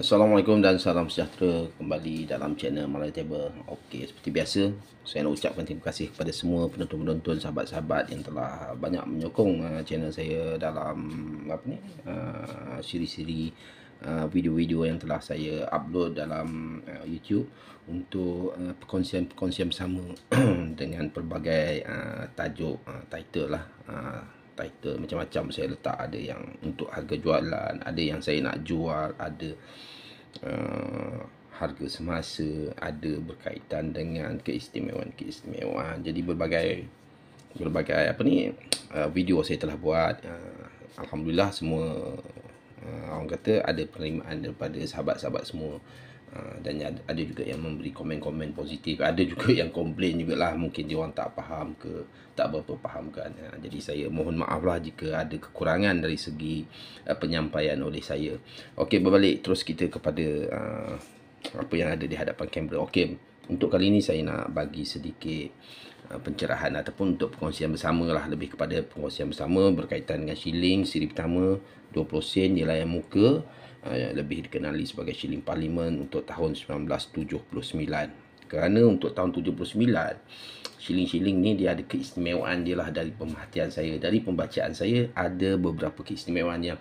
Assalamualaikum dan salam sejahtera kembali dalam channel Malay Table. Okey, seperti biasa, saya nak ucapkan terima kasih kepada semua penonton-penonton, sahabat-sahabat yang telah banyak menyokong channel saya dalam siri-siri video-video yang telah saya upload dalam YouTube untuk perkongsian bersama dengan pelbagai tajuk, title lah. Title macam-macam saya letak, ada yang untuk harga jualan, ada yang saya nak jual, ada harga semasa, ada berkaitan dengan keistimewaan. Jadi berbagai video saya telah buat. Alhamdulillah semua orang kata ada penerimaan daripada sahabat-sahabat semua. Dan ada juga yang memberi komen-komen positif, ada juga yang komplain jugalah, mungkin dia orang tak faham ke tak berapa faham kan. Jadi saya mohon maaf lah jika ada kekurangan dari segi penyampaian oleh saya. Okey, berbalik terus kita kepada apa yang ada di hadapan kamera. Okey, untuk kali ini saya nak bagi sedikit pencerahan ataupun untuk perkongsian bersama lah, lebih kepada perkongsian bersama berkaitan dengan shilling siri pertama 20 sen di layar muka, lebih dikenali sebagai shilling parlimen untuk tahun 1979. Kerana untuk tahun 79, shilling-shilling ni dia ada keistimewaan dia lah. Dari pemerhatian saya, dari pembacaan saya, ada beberapa keistimewaan yang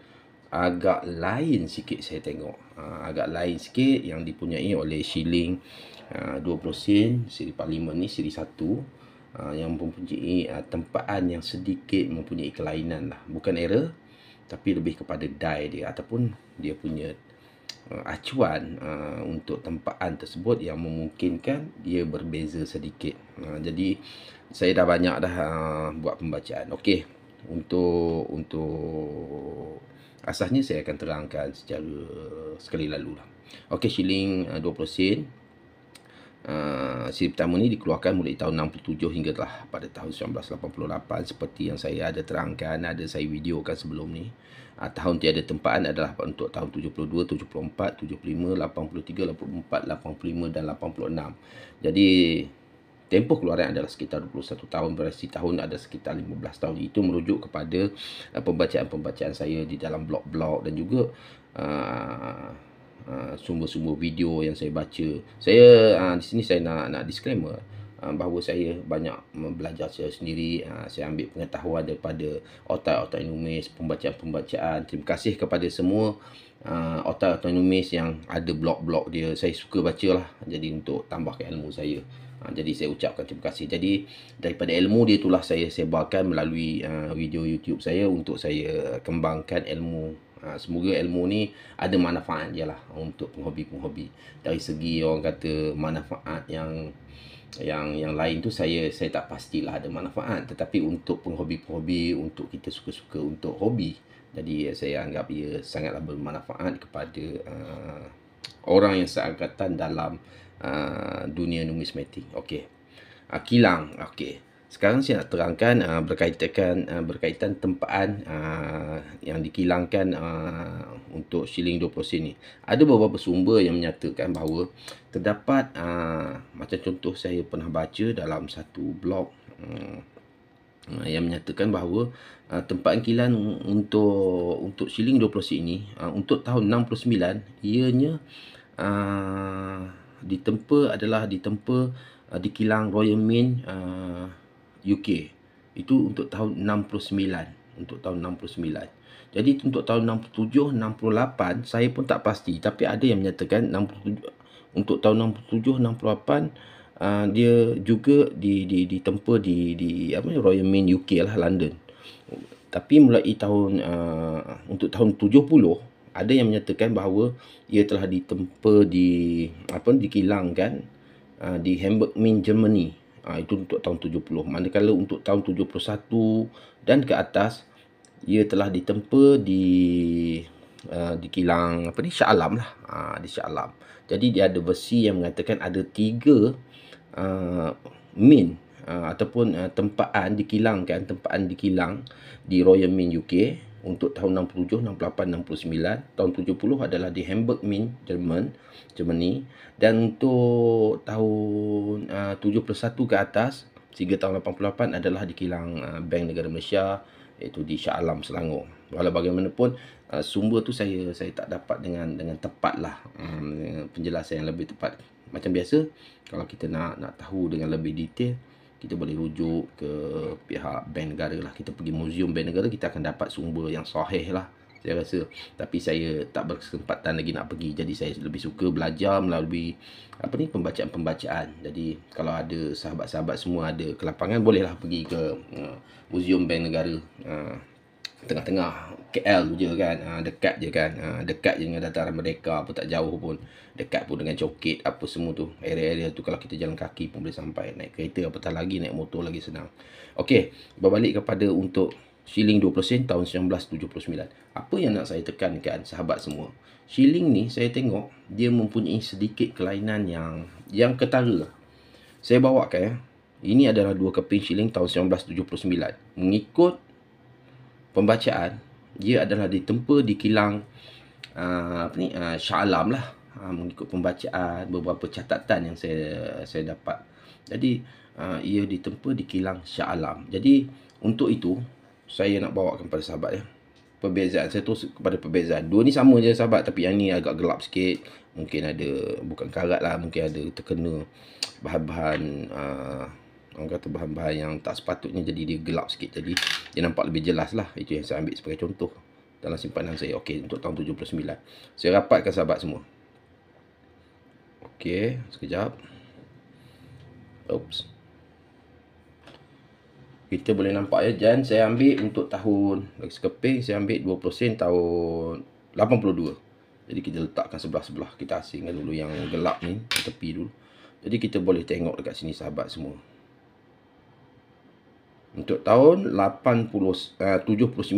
agak lain sikit saya tengok. Agak lain sikit yang dipunyai oleh shilling 20 sen siri parlimen ni, siri 1, yang mempunyai tempaan yang sedikit mempunyai kelainan lah. Bukan error, tapi lebih kepada die dia ataupun dia punya acuan untuk tempaan tersebut yang memungkinkan dia berbeza sedikit. Jadi saya dah banyak dah buat pembacaan. Okey, untuk asasnya saya akan terangkan secara sekali lalu lah. Okey, shilling 20 sen siri pertama ni dikeluarkan mulai tahun 67 hingga telah pada tahun 1988. Seperti yang saya ada terangkan, ada saya videokan sebelum ni. Tahun tiada tempaan adalah untuk tahun 72, 74, 75, 83, 84, 85 dan 86. Jadi tempoh keluaran adalah sekitar 21 tahun, berarti tahun ada sekitar 15 tahun. Itu merujuk kepada pembacaan-pembacaan saya di dalam blog-blog dan juga sumber-sumber video yang saya baca. Saya di sini saya nak disclaimer bahawa saya banyak belajar secara sendiri. Saya ambil pengetahuan daripada otak-otak numis, pembacaan-pembacaan. Terima kasih kepada semua otak-otak numis yang ada blog-blog dia. Saya suka bacalah, jadi untuk tambahkan ilmu saya. Jadi saya ucapkan terima kasih. Jadi daripada ilmu dia itulah saya sebarkan melalui video YouTube saya untuk saya kembangkan ilmu. Semoga ilmu ni ada manfaat je lah untuk penghobi-penghobi. Dari segi orang kata manfaat yang lain tu saya tak pastilah ada manfaat, tetapi untuk penghobi-penghobi, untuk kita suka-suka untuk hobi, jadi saya anggap ia sangatlah bermanfaat kepada orang yang seangkatan dalam dunia numismatik. Okey, kilang. Okey, sekarang saya nak terangkan berkaitan tempaan yang dikilangkan untuk shilling 20 sen ni. Ada beberapa sumber yang menyatakan bahawa terdapat macam contoh saya pernah baca dalam satu blog yang menyatakan bahawa tempaan kilang untuk shilling 20 sen ni untuk tahun 69 ianya ditempa di kilang Royal Mint UK. Itu untuk tahun 69, jadi untuk tahun 67, 68 saya pun tak pasti, tapi ada yang menyatakan 67, untuk tahun 67, 68 dia juga ditempa di Royal Mint UK lah, London. Tapi mulai tahun untuk tahun 70 ada yang menyatakan bahawa ia telah ditempa dikilangkan di Hamburg Mint, Germany. Itu untuk tahun 70. Manakala untuk tahun 71 dan ke atas ia telah ditempa di kilang Shah Alam lah, di Shah Alam. Jadi dia ada versi yang mengatakan ada 3 mint ataupun tempaan dikilang di Royal Mint UK untuk tahun 67, 68, 69. Tahun 70 adalah di Hamburg Mint, Germany. Dan untuk tahun 71 ke atas sehingga tahun 88 adalah di kilang Bank Negara Malaysia, iaitu di Shah Alam, Selangor. Walau bagaimanapun sumber tu saya tak dapat dengan tepat lah, penjelasan yang lebih tepat. Macam biasa, kalau kita nak tahu dengan lebih detail, kita boleh rujuk ke pihak Bank Negara lah. Kita pergi Museum Bank Negara, kita akan dapat sumber yang sahih lah, saya rasa. Tapi saya tak berkesempatan lagi nak pergi, jadi saya lebih suka belajar melalui pembacaan-pembacaan. Jadi kalau ada sahabat-sahabat semua ada kelapangan, bolehlah pergi ke Museum Bank Negara. Tengah-tengah KL tu je kan, dekat je kan, dekat je dengan Dataran Merdeka, apa tak jauh pun, dekat pun dengan Coket apa semua tu, area-area tu. Kalau kita jalan kaki pun boleh sampai, naik kereta apatah lagi, naik motor lagi senang. Okey, berbalik kepada untuk shilling 20 sen tahun 1979. Apa yang nak saya tekankan sahabat semua, shilling ni saya tengok dia mempunyai sedikit kelainan yang ketara. Saya bawakan ya. Ini adalah 2 keping shilling tahun 1979. Mengikut pembacaan, dia adalah ditempa di kilang Shah Alam lah, mengikut pembacaan beberapa catatan yang saya dapat. Jadi ia ditempa di kilang Shah Alam. Jadi untuk itu saya nak bawakan kepada sahabat ya, perbezaan. Saya terus kepada perbezaan. Dua ni sama je sahabat, tapi yang ni agak gelap sikit. Mungkin ada, bukan karat lah, mungkin ada terkena bahan-bahan orang kata bahan-bahan yang tak sepatutnya, jadi dia gelap sikit, jadi dia nampak lebih jelas lah. Itu yang saya ambil sebagai contoh dalam simpanan saya. Okey, untuk tahun 79 saya rapatkan sahabat semua. Okey, sekejap. Oops, kita boleh nampak ya, Jan saya ambil untuk tahun lagi sekeping, saya ambil 20 sen tahun 82. Jadi kita letakkan sebelah-sebelah, kita asingkan dulu yang gelap ni tepi dulu. Jadi kita boleh tengok dekat sini sahabat semua. Untuk tahun 79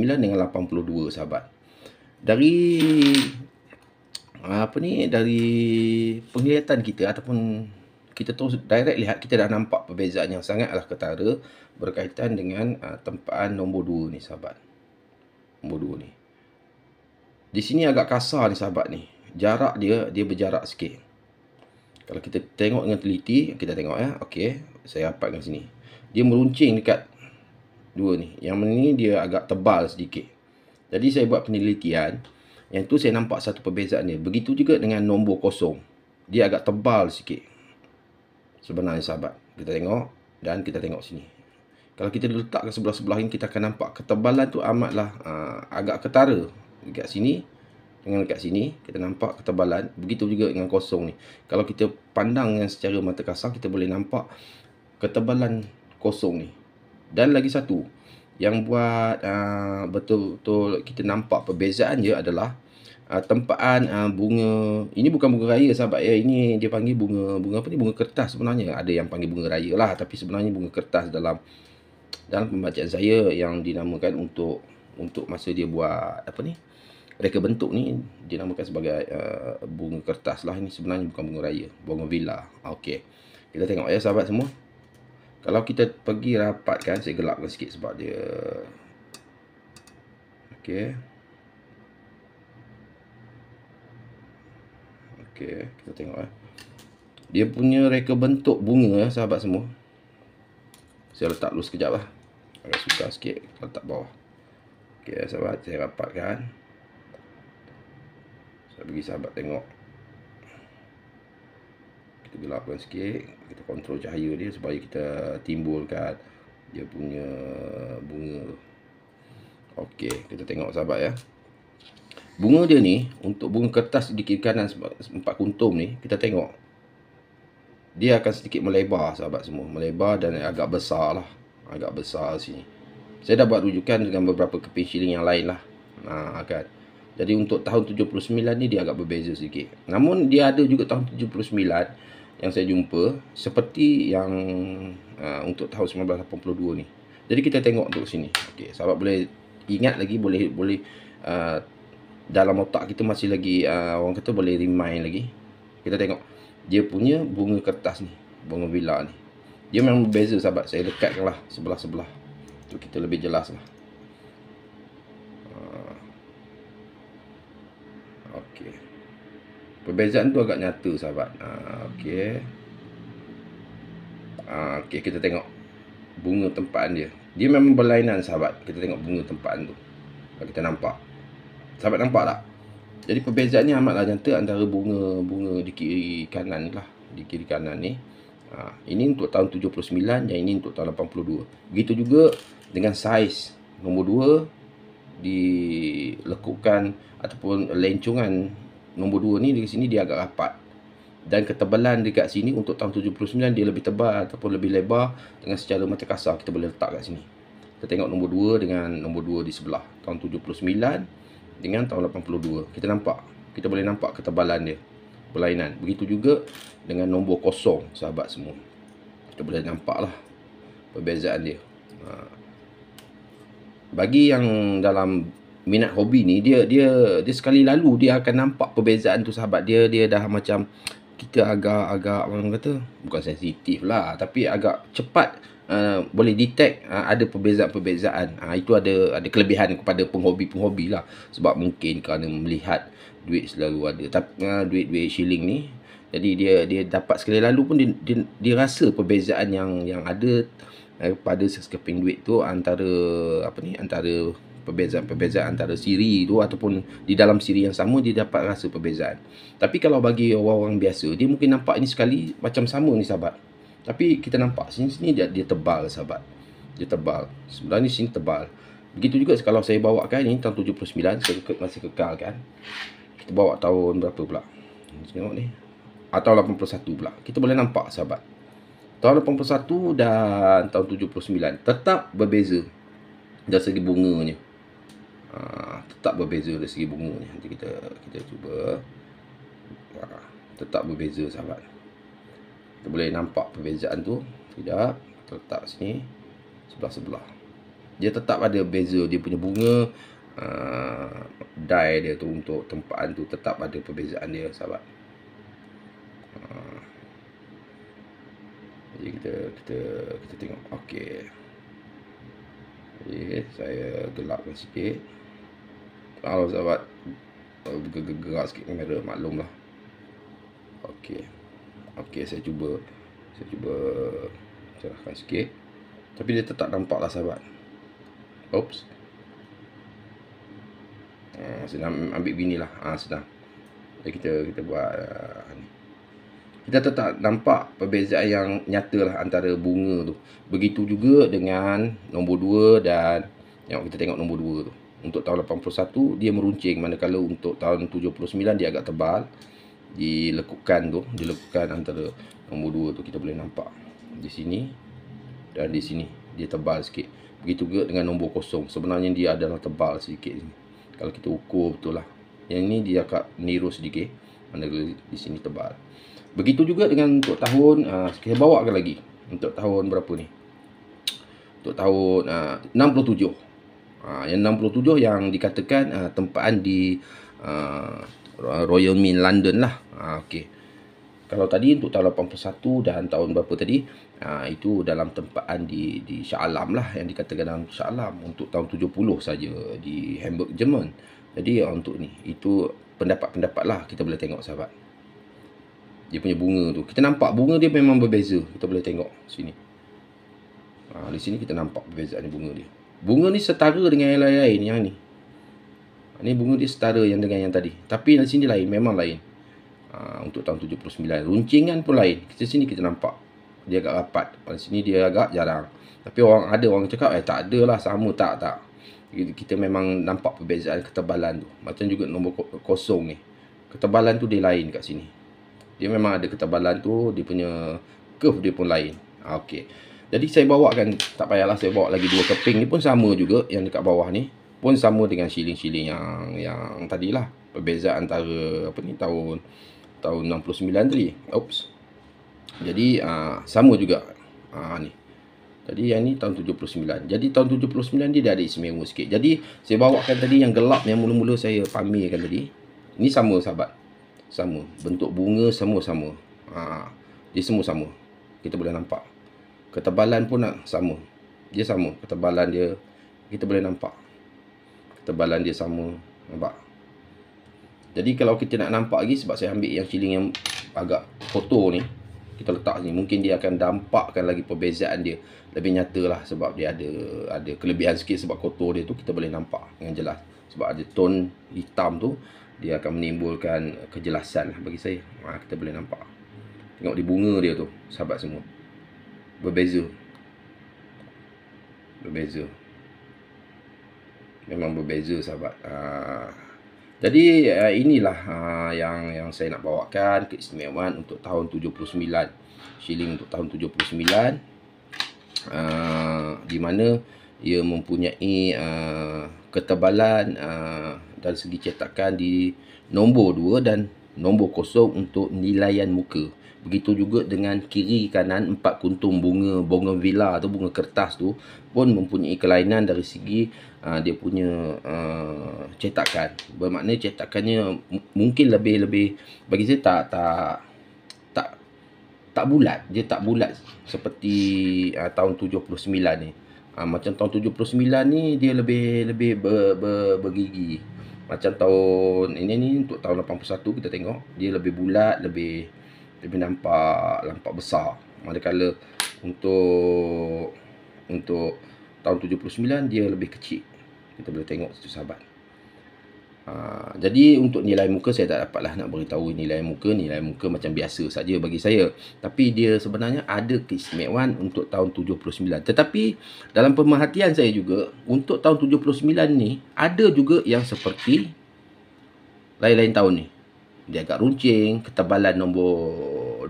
dengan 82 sahabat. Dari dari penglihatan kita ataupun kita terus direct lihat, kita dah nampak perbezaan yang sangatlah ketara berkaitan dengan tempaan nombor 2 ni sahabat. Nombor 2 ni. Di sini agak kasar ni sahabat ni. Jarak dia berjarak sikit. Kalau kita tengok dengan teliti, kita tengok ya. Okey, saya rapatkan sini. Dia meruncing dekat 2 ni. Yang ni dia agak tebal sedikit. Jadi saya buat penelitian, yang tu saya nampak satu perbezaan dia. Begitu juga dengan nombor 0. Dia agak tebal sikit sebenarnya sahabat. Kita tengok dan kita tengok sini. Kalau kita letakkan sebelah-sebelah ini, kita akan nampak ketebalan tu amatlah agak ketara. Dekat sini dengan dekat sini kita nampak ketebalan. Begitu juga dengan 0 ni. Kalau kita pandang dengan secara mata kasar, kita boleh nampak ketebalan 0 ni. Dan lagi satu yang buat betul-betul kita nampak perbezaan dia adalah tempaan bunga. Ini bukan bunga raya sahabat ya. Ini dia panggil bunga apa ni? Bunga kertas sebenarnya. Ada yang panggil bunga raya lah, tapi sebenarnya bunga kertas dalam pembacaan saya yang dinamakan untuk masa dia buat apa ni? Reka bentuk ni dinamakan sebagai bunga kertas lah. Ini sebenarnya bukan bunga raya, bunga villa. Okey. Kita tengok ya sahabat semua. Kalau kita pergi rapatkan, saya gelapkan sikit sebab dia. Okey. Okey, kita tengok ya. Dia punya reka bentuk bunga ya sahabat semua. Saya letak dulu sekejap lah. Agak susah sikit letak bawah. Okey sahabat, saya rapatkan. Saya bagi sahabat tengok. Kita gelapkan sikit, kita kontrol cahaya dia supaya kita timbulkan dia punya bunga. Okey, kita tengok sahabat ya. Bunga dia ni, untuk bunga kertas di kiri kanan 4 kuntum ni, kita tengok dia akan sedikit melebar sahabat semua. Melebar dan agak besar lah. Agak besar sini. Saya dah buat rujukan dengan beberapa keping shilling yang lain lah. Kan. Jadi untuk tahun 79 ni dia agak berbeza sedikit. Namun dia ada juga tahun 79 yang saya jumpa seperti yang untuk tahun 1982 ni. Jadi kita tengok untuk sini. Okey, sahabat boleh ingat lagi, boleh dalam otak kita masih lagi orang kata boleh remind lagi. Kita tengok dia punya bunga kertas ni, bunga villa ni. Dia memang berbeza sahabat. Saya dekatkanlah sebelah-sebelah. Tu kita lebih jelas lah. Okey. Perbezaan tu agak nyata sahabat. Okey. Okey, kita tengok bunga tempaan dia. Dia memang berlainan sahabat. Kita tengok bunga tempaan tu. Kita nampak. Sahabat nampak tak? Jadi perbezaan ni amatlah nyata antara bunga di kiri kanan lah. Di kiri kanan ni. Ini untuk tahun 79 dan ini untuk tahun 82. Begitu juga dengan saiz nombor 2 dilekupkan ataupun lencongan nombor 2 ni di sini dia agak rapat. Dan ketebalan dekat sini untuk tahun 79 dia lebih tebal ataupun lebih lebar. Dengan secara mata kasar kita boleh letak kat sini. Kita tengok nombor 2 dengan nombor 2 di sebelah. Tahun 79 dengan tahun 82. Kita nampak. Kita boleh nampak ketebalan dia. Berlainan. Begitu juga dengan nombor 0, sahabat semua. Kita boleh nampak lah perbezaan dia. Bagi yang dalam minat hobi ni, dia sekali lalu dia akan nampak perbezaan tu, sahabat. Dia dah macam kita agak orang kata bukan sensitif lah, tapi agak cepat boleh detect ada perbezaan. Itu ada kelebihan kepada penghobi lah, sebab mungkin kerana melihat duit selalu ada, tapi duit shilling ni, jadi dia dapat sekali lalu pun dia rasa perbezaan yang ada pada sekeping duit tu antara antara perbezaan antara siri tu ataupun di dalam siri yang sama, dia dapat rasa perbezaan. Tapi kalau bagi orang-orang biasa, dia mungkin nampak ini sekali macam sama ni, sahabat. Tapi kita nampak sini dia tebal, sahabat. Dia tebal. Sebenarnya sini tebal. Begitu juga kalau saya bawakan ini tahun 79, saya masih kekal kan. Kita bawa tahun berapa pula? Tengok ni. Atau 81 pula. Kita boleh nampak, sahabat. Tahun 81 dan tahun 79 tetap berbeza dari segi bunganya. Tetap berbeza dari segi bunganya. Nanti kita cuba. Tetap berbeza, sahabat. Kita boleh nampak perbezaan tu. Sekejap. Kita letak sini. Sebelah-sebelah. Dia tetap ada beza. Dia punya bunga, dye dia tu untuk tempaan tu tetap ada perbezaan dia, sahabat. Jadi kita tengok. Okey. Jadi saya gelapkan sikit. Kalau sahabat gerak sikit kamera, maklumlah. Okey. Saya cuba cerahkan sikit. Tapi dia tetap nampak lah, sahabat. Oops. Senang ambil bini lah. Senang. Jadi kita buat ni. Kita tetap nampak perbezaan yang nyata lah antara bunga tu. Begitu juga dengan nombor 2 dan yang kita tengok nombor 2 tu. Untuk tahun 81 dia meruncing, manakala untuk tahun 79 dia agak tebal. Dilekupkan antara nombor 2 tu, kita boleh nampak di sini dan di sini dia tebal sikit. Begitu juga dengan nombor 0. Sebenarnya dia adalah tebal sedikit kalau kita ukur betul lah. Yang ini dia agak niru sedikit, manakala di sini tebal. Begitu juga dengan untuk tahun, kita bawakan lagi untuk tahun berapa ni? Untuk tahun 67. Yang 67 yang dikatakan tempaan di Royal Mint London lah. Okey. Kalau tadi untuk tahun 81 dan tahun berapa tadi, itu dalam tempaan di Shah Alam lah, yang dikatakan dalam Shah Alam untuk tahun 70 saja di Hamburg, Jerman. Jadi untuk ni, itu pendapat-pendapat lah kita boleh tengok, sahabat. Dia punya bunga tu, kita nampak bunga dia memang berbeza. Kita boleh tengok sini. Di sini kita nampak perbezaan bunga dia. Bunga ni setara dengan yang lain, yang ni. Ni bunga dia setara yang dengan yang tadi. Tapi di sini lain, memang lain. Untuk tahun 79, runcingan pun lain. Di sini kita nampak dia agak rapat. Di sini dia agak jarang. Tapi orang cakap tak adalah sama, tak. Kita memang nampak perbezaan ketebalan tu. Macam juga nombor 0 ni. Ketebalan tu dia lain kat sini. Dia memang ada ketebalan tu, dia punya curve dia pun lain. Okey. Jadi saya bawakan, tak payahlah saya bawa lagi 2 keping ni pun sama juga, yang dekat bawah ni pun sama dengan shilling-shilling yang tadilah. Perbezaan antara tahun 69 tadi. Oops. Jadi sama juga. Ni. Jadi yang ni tahun 79. Jadi tahun 79 dia dah ada istimewa sikit. Jadi saya bawakan tadi yang gelap, yang mula-mula saya pamerkan tadi. Ini sama, sahabat. Sama. Bentuk bunga semua sama. Dia semua sama. Kita boleh nampak. Ketebalan pun sama. Dia sama. Ketebalan dia kita boleh nampak. Ketebalan dia sama. Nampak? Jadi kalau kita nak nampak lagi, sebab saya ambil yang shilling yang agak kotor ni, kita letak ni, mungkin dia akan dampakkan lagi perbezaan dia lebih nyata lah, sebab dia ada kelebihan sikit sebab kotor dia tu, kita boleh nampak dengan jelas. Sebab ada tone hitam tu, dia akan menimbulkan kejelasan lah bagi saya. Kita boleh nampak. Tengok di bunga dia tu, sahabat semua. Berbeza. Berbeza. Memang berbeza, sahabat. Jadi inilah yang saya nak bawakan keistimewaan untuk tahun 79. Shilling untuk tahun 79. Di mana ia mempunyai ketebalan dari segi cetakan di nombor 2 dan nombor 0 untuk nilaian muka. Begitu juga dengan kiri kanan 4 kuntung bunga bougainvillea atau bunga kertas tu pun mempunyai kelainan dari segi dia punya cetakan. Bermakna cetakannya mungkin lebih bagi saya tak bulat. Dia tak bulat seperti tahun 79 ni. Macam tahun 79 ni dia lebih bergigi. Macam tahun ini untuk tahun 81 kita tengok dia lebih bulat, lebih nampak besar. Manakala untuk tahun 79 dia lebih kecil. Kita boleh tengok situ, sahabat. Jadi untuk nilai muka saya tak dapatlah nak beritahu nilai muka macam biasa saja bagi saya. Tapi dia sebenarnya ada keistimewaan untuk tahun 79. Tetapi dalam pemerhatian saya juga untuk tahun 79 ni ada juga yang seperti lain-lain tahun ni. Dia agak runcing, ketebalan nombor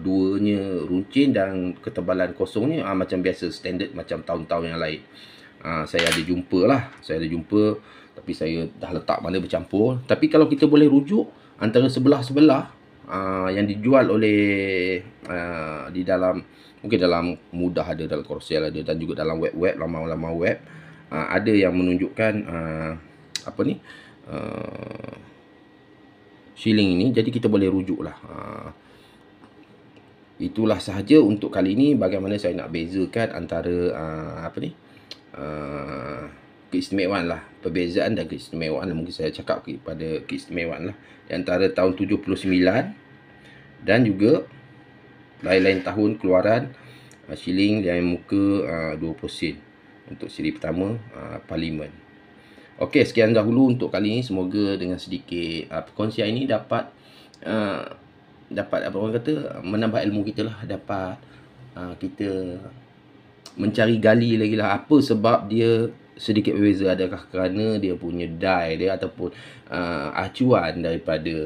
2-nya runcing dan ketebalan kosongnya macam biasa, standard macam tahun-tahun yang lain. Saya ada jumpa tapi saya dah letak mana bercampur. Tapi kalau kita boleh rujuk antara sebelah-sebelah yang dijual oleh di dalam, mungkin dalam Mudah ada, dalam Carousell ada, dan juga dalam web-web, laman-laman web, ada yang menunjukkan shilling ini. Jadi kita boleh rujuk lah. Itulah sahaja untuk kali ini bagaimana saya nak bezakan antara keistimewaan lah, perbezaan dan keistimewaan. Mungkin saya cakap pada keistimewaan lah di antara tahun 79 dan juga lain-lain tahun keluaran shilling yang muka 20 sen untuk siri pertama Parlimen. Okey, sekian dahulu untuk kali ini. Semoga dengan sedikit perkongsian ini dapat apa orang kata, menambah ilmu kita lah, dapat kita mencari gali lagi lah apa sebab dia sedikit berbeza. Adakah kerana dia punya die dia ataupun acuan daripada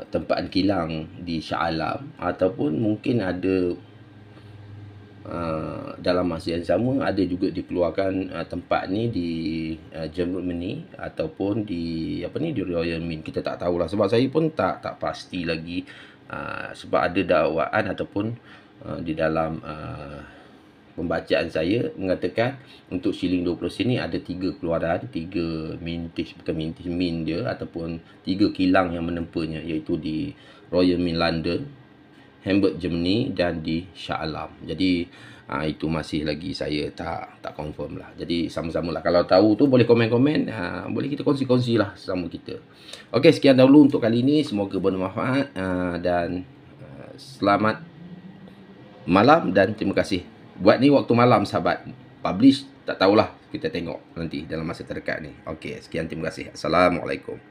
tempaan kilang di Shah Alam, ataupun mungkin ada dalam masa yang sama ada juga dikeluarkan tempat ni di Germany ataupun di di Royal Mint. Kita tak tahulah, sebab saya pun tak pasti lagi, sebab ada dakwaan ataupun di dalam pembacaan saya mengatakan untuk shilling 20 sen ni ada 3 keluaran, 3 mintage, bukan mintage, mint dia, ataupun 3 kilang yang menempanya, iaitu di Royal Mint London, Hamburg Germany, dan di Shah Alam. Jadi itu masih lagi saya tak confirm lah. Jadi sama-sama lah, kalau tahu tu boleh komen-komen, boleh kita kongsi-kongsi lah sama kita. Okey, sekian dahulu untuk kali ini. Semoga bermanfaat dan selamat malam dan terima kasih. Buat ni waktu malam, sahabat. Publish tak tahulah, kita tengok nanti dalam masa terdekat ni. Okey, sekian, terima kasih. Assalamualaikum.